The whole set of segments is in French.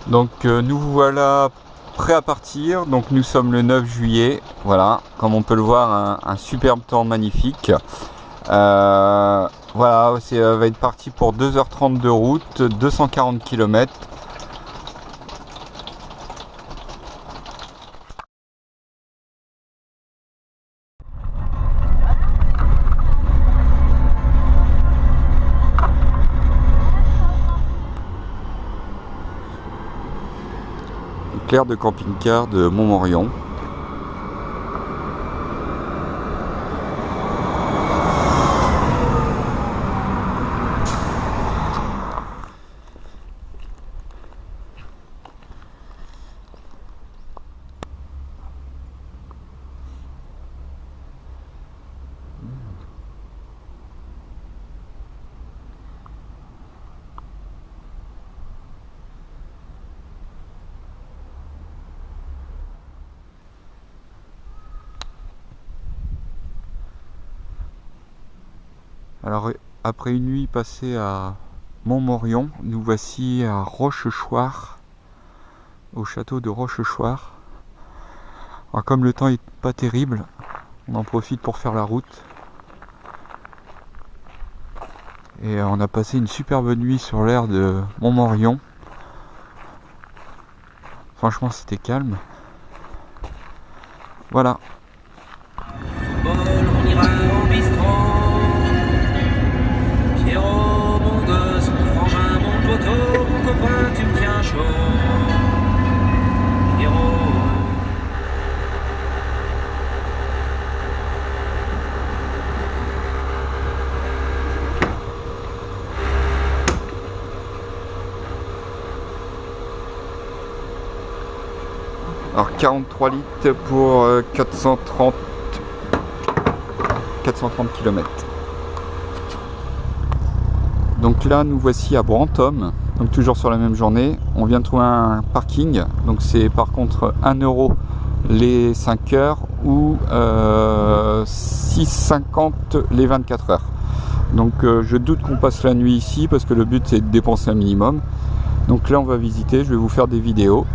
Donc nous voilà prêts à partir. Donc nous sommes le 9 juillet. Voilà, comme on peut le voir, un superbe temps magnifique. Voilà, va être parti pour 2h30 de route, 240 km. Claire de camping-car de Montmorillon. Alors après une nuit passée à Montmorillon, nous voici à Rochechouart, au château de Rochechouart. Alors comme le temps est pas terrible, on en profite pour faire la route. Et on a passé une superbe nuit sur l'aire de Montmorillon. Franchement c'était calme. Voilà. On ira au bistrot. Pierrot, mon gosse, mon frangin, mon poteau, mon copain, tu me tiens chaud. Pierrot. Alors 43 litres pour 430 km. Donc là nous voici à Brantôme, donc toujours sur la même journée. On vient de trouver un parking, donc c'est par contre 1 € les 5 heures ou 6,50 les 24 heures. Donc je doute qu'on passe la nuit ici parce que le but c'est de dépenser un minimum. Donc là on va visiter, je vais vous faire des vidéos.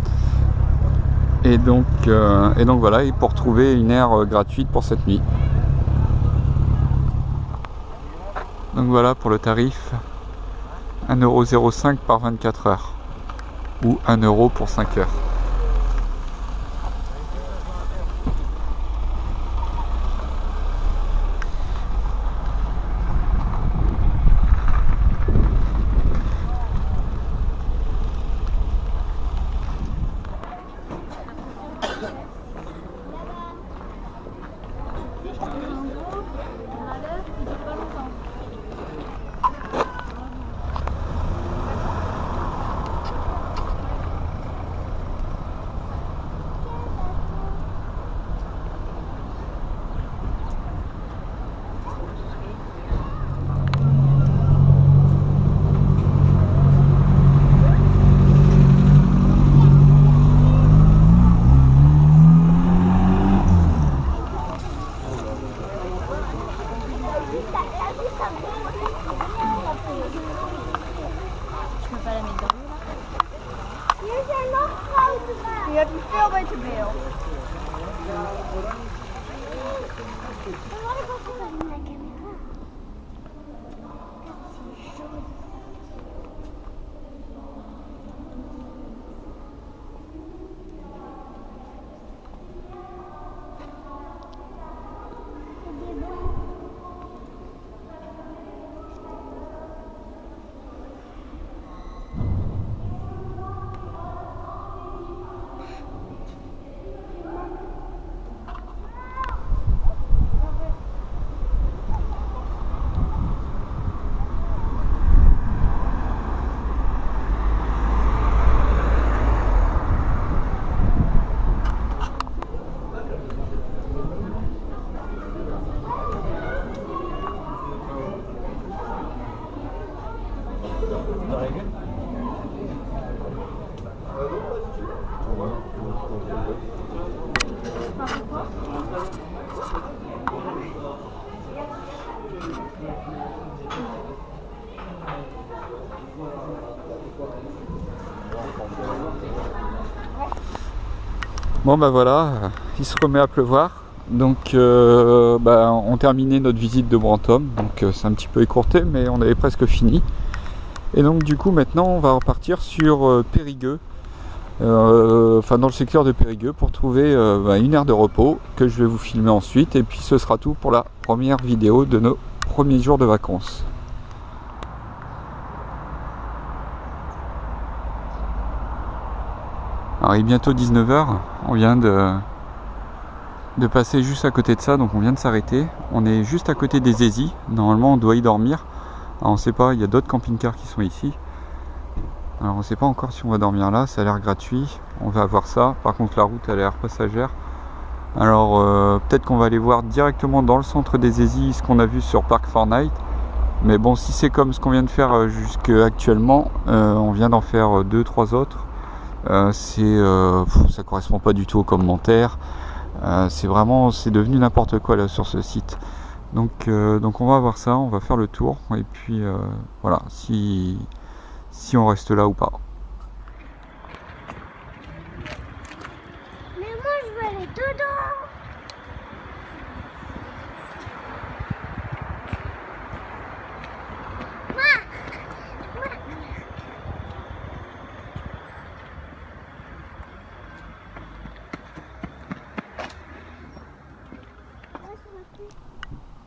Et donc voilà, et pour trouver une aire gratuite pour cette nuit. Donc voilà pour le tarif, 1,05 € par 24 heures ou 1 € pour 5 heures. Bon bah voilà, il se remet à pleuvoir. Donc on terminait notre visite de Brantôme. Donc c'est un petit peu écourté, mais on avait presque fini. Et donc du coup maintenant on va repartir sur Périgueux. Enfin dans le secteur de Périgueux pour trouver une aire de repos que je vais vous filmer ensuite. Et puis ce sera tout pour la première vidéo de nos premiers jours de vacances. Alors il est bientôt 19h, on vient de passer juste à côté de ça, donc on vient de s'arrêter. On est juste à côté des Aisies, normalement on doit y dormir. Alors on sait pas, il y a d'autres camping-cars qui sont ici. Alors on sait pas encore si on va dormir là, ça a l'air gratuit, on va voir ça. Par contre la route a l'air passagère. Alors peut-être qu'on va aller voir directement dans le centre des Aisies ce qu'on a vu sur Park Fortnite. Mais bon, si c'est comme ce qu'on vient de faire jusqu'à actuellement, on vient d'en faire 2-3 autres. Ça correspond pas du tout aux commentaires. C'est devenu n'importe quoi là sur ce site. Donc on va voir ça, on va faire le tour et puis voilà, si on reste là ou pas. Mais moi je veux aller dedans.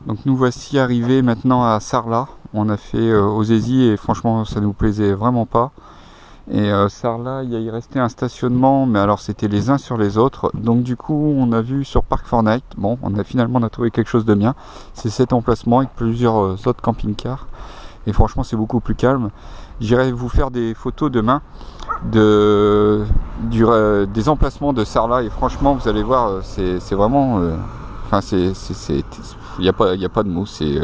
Donc nous voici arrivés maintenant à Sarlat. On a fait aux Aisies et franchement ça nous plaisait vraiment pas. Et Sarlat, il y restait un stationnement, mais alors c'était les uns sur les autres. Donc du coup on a vu sur Park Fortnite, bon on a trouvé quelque chose de bien. C'est cet emplacement avec plusieurs autres camping-cars. Et franchement c'est beaucoup plus calme. J'irai vous faire des photos demain des emplacements de Sarlat. Et franchement vous allez voir, c'est vraiment... il n'y a pas de mots, c'est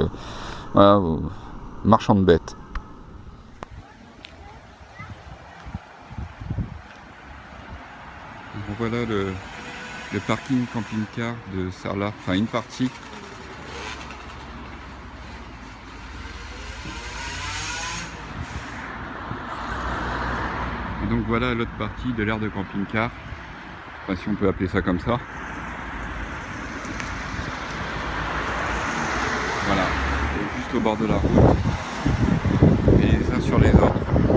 marchand de bêtes. Voilà le parking camping-car de Sarlat, enfin une partie. Et donc voilà l'autre partie de l'aire de camping-car, enfin si on peut appeler ça comme ça. Voilà, juste au bord de la route, et les uns sur les autres.